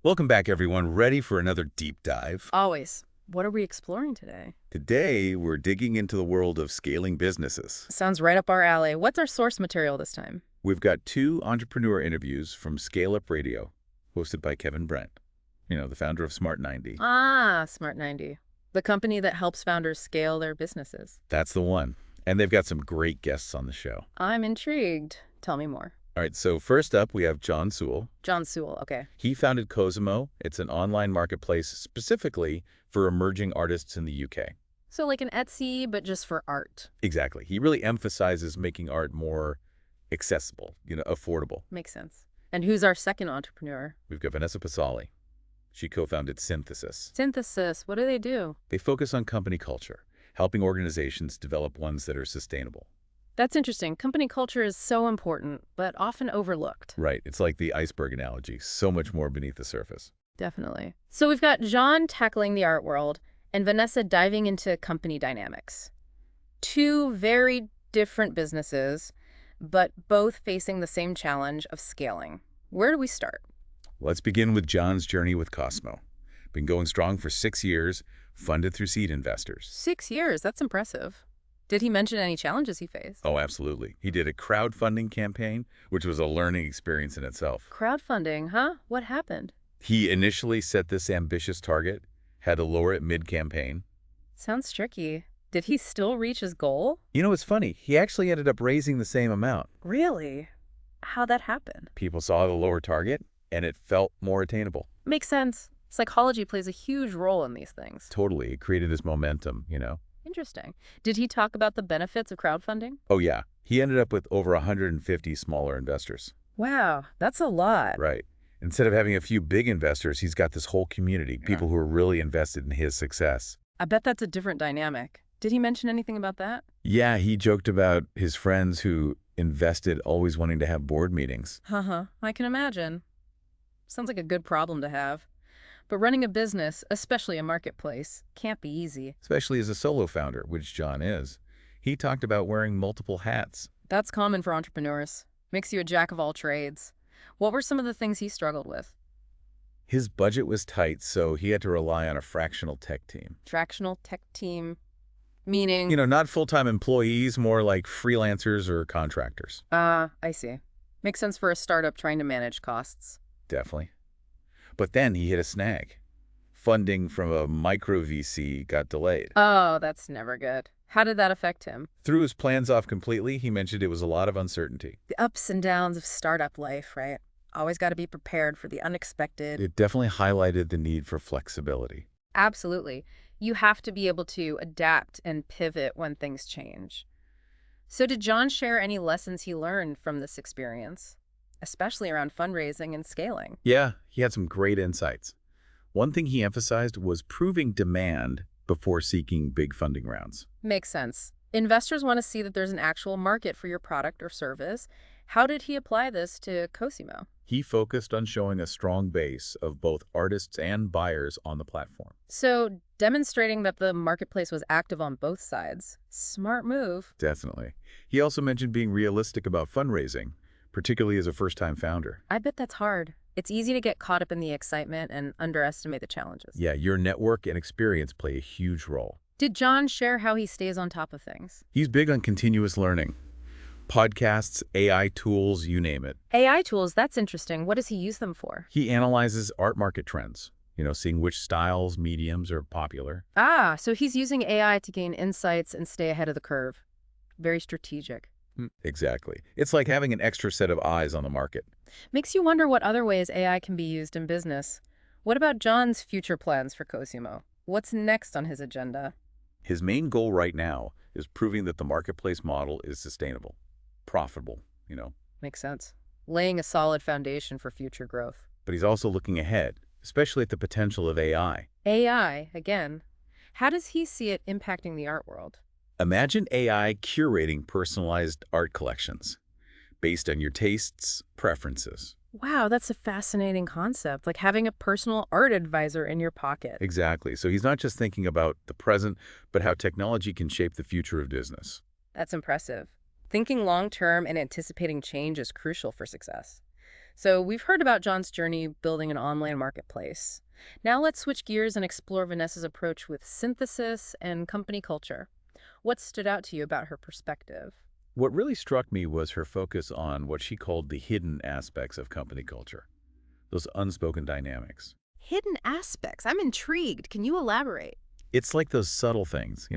Welcome back, everyone. Ready for another deep dive? Always. What are we exploring today? Today, we're digging into the world of scaling businesses. Sounds right up our alley. What's our source material this time? We've got two entrepreneur interviews from ScaleUp Radio, hosted by Kevin Brent, the founder of Smart 90. Ah, Smart 90. The company that helps founders scale their businesses. That's the one. And they've got some great guests on the show. I'm intrigued. Tell me more. All right, so first up, we have John Sewell. John Sewell, okay. He founded Cosimo. It's an online marketplace specifically for emerging artists in the UK. So like an Etsy, but just for art. Exactly. He really emphasizes making art more accessible, affordable. Makes sense. And who's our second entrepreneur? We've got Vanessa Pozzali. She co-founded Synthosys. Synthosys, what do they do? They focus on company culture, helping organizations develop ones that are sustainable. That's interesting. Company culture is so important, but often overlooked. Right. It's like the iceberg analogy, so much more beneath the surface. Definitely. So we've got John tackling the art world and Vanessa diving into company dynamics. Two very different businesses, but both facing the same challenge of scaling. Where do we start? Let's begin with John's journey with Cosimo. Been going strong for 6 years, funded through seed investors. 6 years, that's impressive. Did he mention any challenges he faced? Oh, absolutely. He did a crowdfunding campaign, which was a learning experience in itself. Crowdfunding, huh? What happened? He initially set this ambitious target, had to lower it mid-campaign. Sounds tricky. Did he still reach his goal? It's funny. He actually ended up raising the same amount. Really? How'd that happen? People saw the lower target, and it felt more attainable. Makes sense. Psychology plays a huge role in these things. Totally. It created this momentum. Interesting. Did he talk about the benefits of crowdfunding? Oh, yeah. He ended up with over 150 smaller investors. Wow, that's a lot. Right. Instead of having a few big investors, he's got this whole community, people who are really invested in his success. I bet that's a different dynamic. Did he mention anything about that? Yeah, he joked about his friends who invested always wanting to have board meetings. I can imagine. Sounds like a good problem to have. But running a business, especially a marketplace, can't be easy. Especially as a solo founder, which John is. He talked about wearing multiple hats. That's common for entrepreneurs. Makes you a jack of all trades. What were some of the things he struggled with? His budget was tight, so he had to rely on a fractional tech team. Fractional tech team, meaning? Not full-time employees, more like freelancers or contractors. I see. Makes sense for a startup trying to manage costs. Definitely. But then he hit a snag. Funding from a micro VC got delayed. Oh, that's never good. How did that affect him? Threw his plans off completely. He mentioned it was a lot of uncertainty. The ups and downs of startup life, right? Always got to be prepared for the unexpected. It definitely highlighted the need for flexibility. Absolutely. You have to be able to adapt and pivot when things change. So did John share any lessons he learned from this experience, especially around fundraising and scaling? Yeah, he had some great insights. One thing he emphasized was proving demand before seeking big funding rounds. Makes sense. Investors want to see that there's an actual market for your product or service. How did he apply this to Cosimo? He focused on showing a strong base of both artists and buyers on the platform. So demonstrating that the marketplace was active on both sides. Smart move. Definitely. He also mentioned being realistic about fundraising, particularly as a first-time founder. I bet that's hard. It's easy to get caught up in the excitement and underestimate the challenges. Yeah, your network and experience play a huge role. Did John share how he stays on top of things? He's big on continuous learning. Podcasts, AI tools, you name it. AI tools, that's interesting. What does he use them for? He analyzes art market trends, seeing which styles, mediums are popular. Ah, so he's using AI to gain insights and stay ahead of the curve. Very strategic. Exactly. It's like having an extra set of eyes on the market. Makes you wonder what other ways AI can be used in business. What about John's future plans for Cosimo? What's next on his agenda? His main goal right now is proving that the marketplace model is sustainable, profitable. Makes sense. Laying a solid foundation for future growth. But he's also looking ahead, especially at the potential of AI. AI, again. How does he see it impacting the art world? Imagine AI curating personalized art collections based on your tastes, preferences. Wow, that's a fascinating concept, like having a personal art advisor in your pocket. Exactly. So he's not just thinking about the present, but how technology can shape the future of business. That's impressive. Thinking long-term and anticipating change is crucial for success. So we've heard about John's journey building an online marketplace. Now let's switch gears and explore Vanessa's approach with synthesis and company culture. What stood out to you about her perspective? What really struck me was her focus on what she called the hidden aspects of company culture, those unspoken dynamics. Hidden aspects. I'm intrigued. Can you elaborate? It's like those subtle things,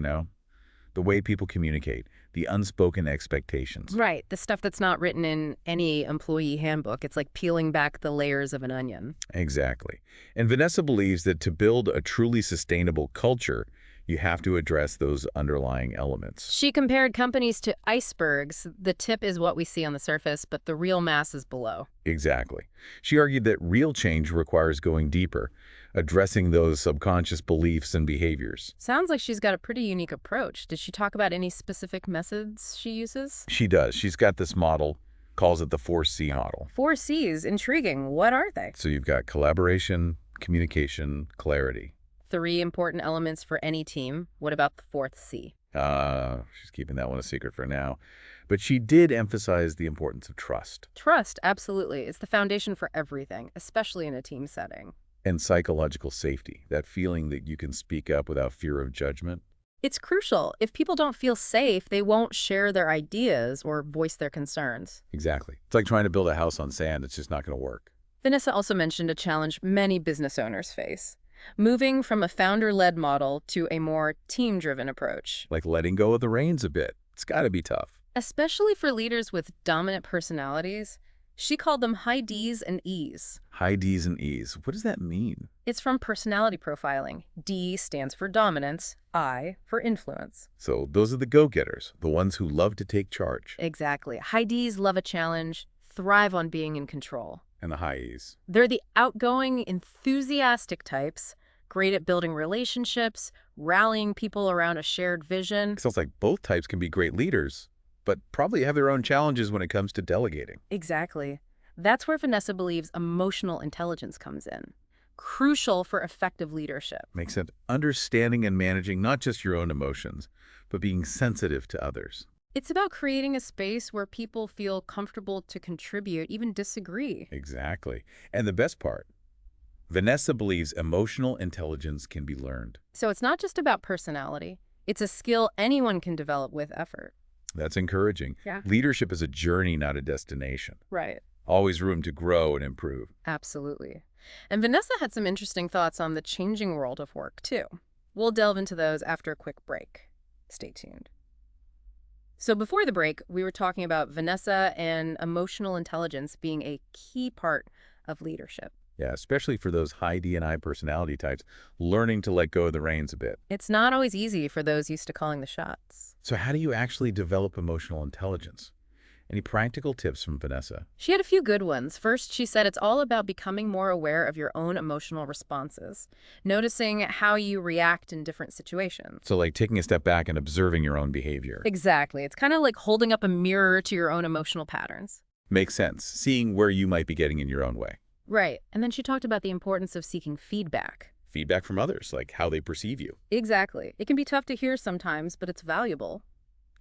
the way people communicate, the unspoken expectations. Right. The stuff that's not written in any employee handbook. It's like peeling back the layers of an onion. Exactly. And Vanessa believes that to build a truly sustainable culture, you have to address those underlying elements. She compared companies to icebergs. The tip is what we see on the surface, but the real mass is below. Exactly. She argued that real change requires going deeper, addressing those subconscious beliefs and behaviors. Sounds like she's got a pretty unique approach. Did she talk about any specific methods she uses? She does. She's got this model, calls it the 4C model. 4Cs. Intriguing. What are they? So you've got collaboration, communication, clarity. 3 important elements for any team. What about the 4th C? She's keeping that one a secret for now. But she did emphasize the importance of trust. Trust, absolutely. It's the foundation for everything, especially in a team setting. And psychological safety, that feeling that you can speak up without fear of judgment. It's crucial. If people don't feel safe, they won't share their ideas or voice their concerns. Exactly. It's like trying to build a house on sand. It's just not going to work. Vanessa also mentioned a challenge many business owners face. Moving from a founder-led model to a more team-driven approach. Like letting go of the reins a bit. It's got to be tough. Especially for leaders with dominant personalities. She called them high Ds and Es. High Ds and Es. What does that mean? It's from personality profiling. D stands for dominance, I for influence. So those are the go-getters, the ones who love to take charge. Exactly. High Ds love a challenge, thrive on being in control. And the high Es. They're the outgoing, enthusiastic types, great at building relationships, rallying people around a shared vision. Sounds like both types can be great leaders, but probably have their own challenges when it comes to delegating. Exactly. That's where Vanessa believes emotional intelligence comes in. Crucial for effective leadership. Makes sense. Understanding and managing not just your own emotions, but being sensitive to others. It's about creating a space where people feel comfortable to contribute, even disagree. Exactly. And the best part, Vanessa believes emotional intelligence can be learned. So it's not just about personality. It's a skill anyone can develop with effort. That's encouraging. Yeah. Leadership is a journey, not a destination. Right. Always room to grow and improve. Absolutely. And Vanessa had some interesting thoughts on the changing world of work, too. We'll delve into those after a quick break. Stay tuned. So before the break, we were talking about Vanessa and emotional intelligence being a key part of leadership. Yeah, especially for those high D&I personality types, learning to let go of the reins a bit. It's not always easy for those used to calling the shots. So how do you actually develop emotional intelligence? Any practical tips from Vanessa? She had a few good ones. First, she said it's all about becoming more aware of your own emotional responses, noticing how you react in different situations. So like taking a step back and observing your own behavior. Exactly. It's kind of like holding up a mirror to your own emotional patterns. Makes sense. Seeing where you might be getting in your own way. Right. And then she talked about the importance of seeking feedback. Feedback from others, like how they perceive you. Exactly. It can be tough to hear sometimes, but it's valuable.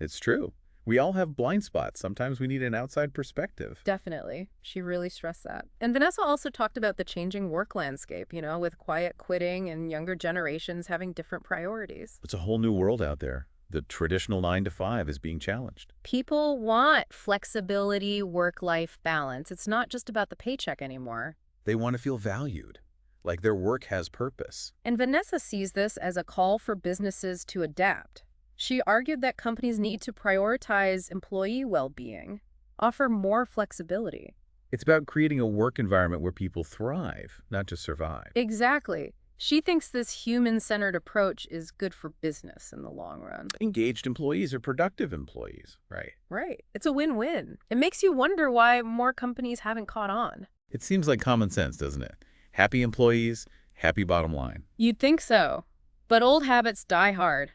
It's true. We all have blind spots. Sometimes we need an outside perspective. Definitely. She really stressed that. And Vanessa also talked about the changing work landscape, with quiet quitting and younger generations having different priorities. It's a whole new world out there. The traditional 9 to 5 is being challenged. People want flexibility, work-life balance. It's not just about the paycheck anymore. They want to feel valued, like their work has purpose. And Vanessa sees this as a call for businesses to adapt. She argued that companies need to prioritize employee well-being, offer more flexibility. It's about creating a work environment where people thrive, not just survive. Exactly. She thinks this human-centered approach is good for business in the long run. Engaged employees are productive employees, right? Right. It's a win-win. It makes you wonder why more companies haven't caught on. It seems like common sense, doesn't it? Happy employees, happy bottom line. You'd think so. But old habits die hard.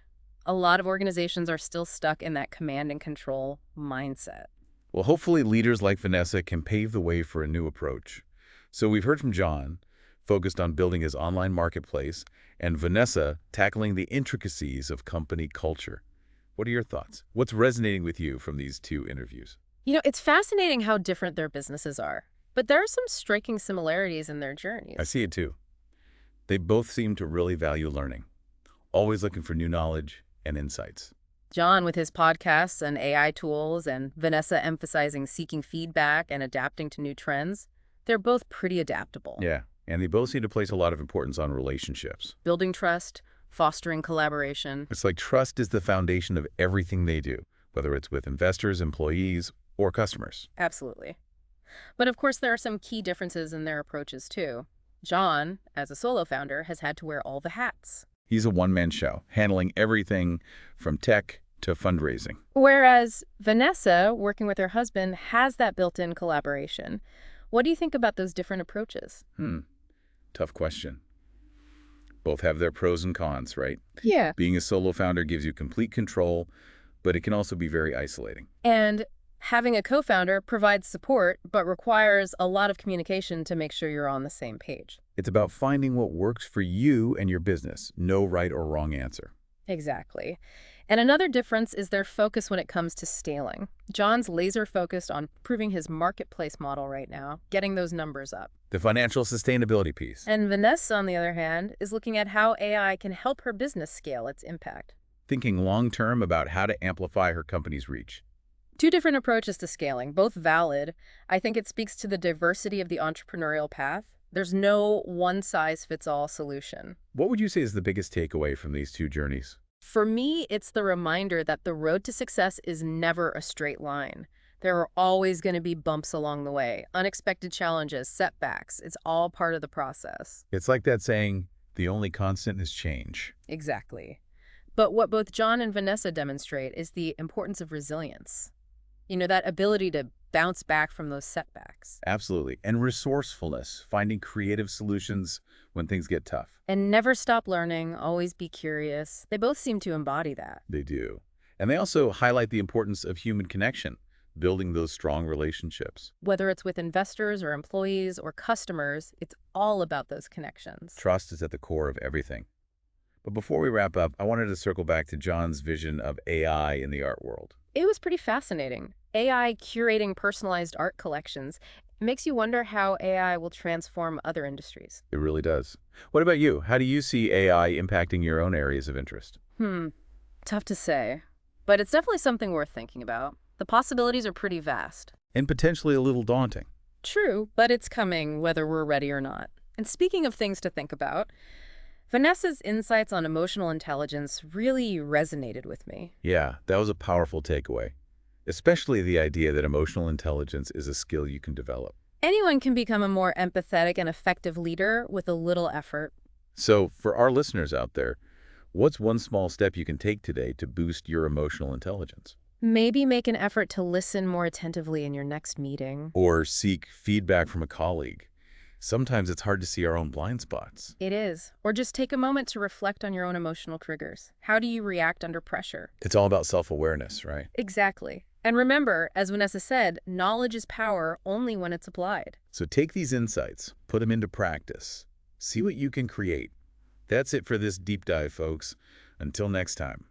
A lot of organizations are still stuck in that command and control mindset. Well, hopefully leaders like Vanessa can pave the way for a new approach. So we've heard from John, focused on building his online marketplace, and Vanessa tackling the intricacies of company culture. What are your thoughts? What's resonating with you from these two interviews? It's fascinating how different their businesses are. But there are some striking similarities in their I journeys. see it too. They both seem to really value learning, always looking for new knowledge and insights. John with his podcasts and AI tools, and Vanessa emphasizing seeking feedback and adapting to new trends, they're both pretty adaptable. Yeah, and they both seem to place a lot of importance on relationships. Building trust, fostering collaboration. It's like trust is the foundation of everything they do, whether it's with investors, employees, or customers. Absolutely. But of course, there are some key differences in their approaches too. John, as a solo founder, has had to wear all the hats. He's a one-man show, handling everything from tech to fundraising. Whereas Vanessa, working with her husband, has that built-in collaboration. What do you think about those different approaches? Tough question. Both have their pros and cons, right? Yeah. Being a solo founder gives you complete control, but it can also be very isolating. And having a co-founder provides support, but requires a lot of communication to make sure you're on the same page. It's about finding what works for you and your business. No right or wrong answer. Exactly. And another difference is their focus when it comes to scaling. John's laser-focused on proving his marketplace model right now, getting those numbers up. The financial sustainability piece. And Vanessa, on the other hand, is looking at how AI can help her business scale its impact. Thinking long-term about how to amplify her company's reach. Two different approaches to scaling, both valid. I think it speaks to the diversity of the entrepreneurial path. There's no one-size-fits-all solution. What would you say is the biggest takeaway from these two journeys? For me, it's the reminder that the road to success is never a straight line. There are always going to be bumps along the way, unexpected challenges, setbacks. It's all part of the process. It's like that saying, the only constant is change. Exactly. But what both John and Vanessa demonstrate is the importance of resilience. You know, that ability to bounce back from those setbacks. Absolutely. And resourcefulness, finding creative solutions when things get tough. And never stop learning, always be curious. They both seem to embody that. They do. And they also highlight the importance of human connection, building those strong relationships. Whether it's with investors or employees or customers, it's all about those connections. Trust is at the core of everything. But before we wrap up, I wanted to circle back to John's vision of AI in the art world. It was pretty fascinating. AI curating personalized art collections. It makes you wonder how AI will transform other industries. It really does. What about you? How do you see AI impacting your own areas of interest? Tough to say. But it's definitely something worth thinking about. The possibilities are pretty vast. And potentially a little daunting. True, but it's coming whether we're ready or not. And speaking of things to think about, Vanessa's insights on emotional intelligence really resonated with me. Yeah, that was a powerful takeaway. Especially the idea that emotional intelligence is a skill you can develop. Anyone can become a more empathetic and effective leader with a little effort. So, for our listeners out there, what's one small step you can take today to boost your emotional intelligence? Maybe make an effort to listen more attentively in your next meeting. Or seek feedback from a colleague. Sometimes it's hard to see our own blind spots. It is. Or just take a moment to reflect on your own emotional triggers. How do you react under pressure? It's all about self-awareness, right? Exactly. And remember, as Vanessa said, knowledge is power only when it's applied. So take these insights, put them into practice, see what you can create. That's it for this deep dive, folks. Until next time.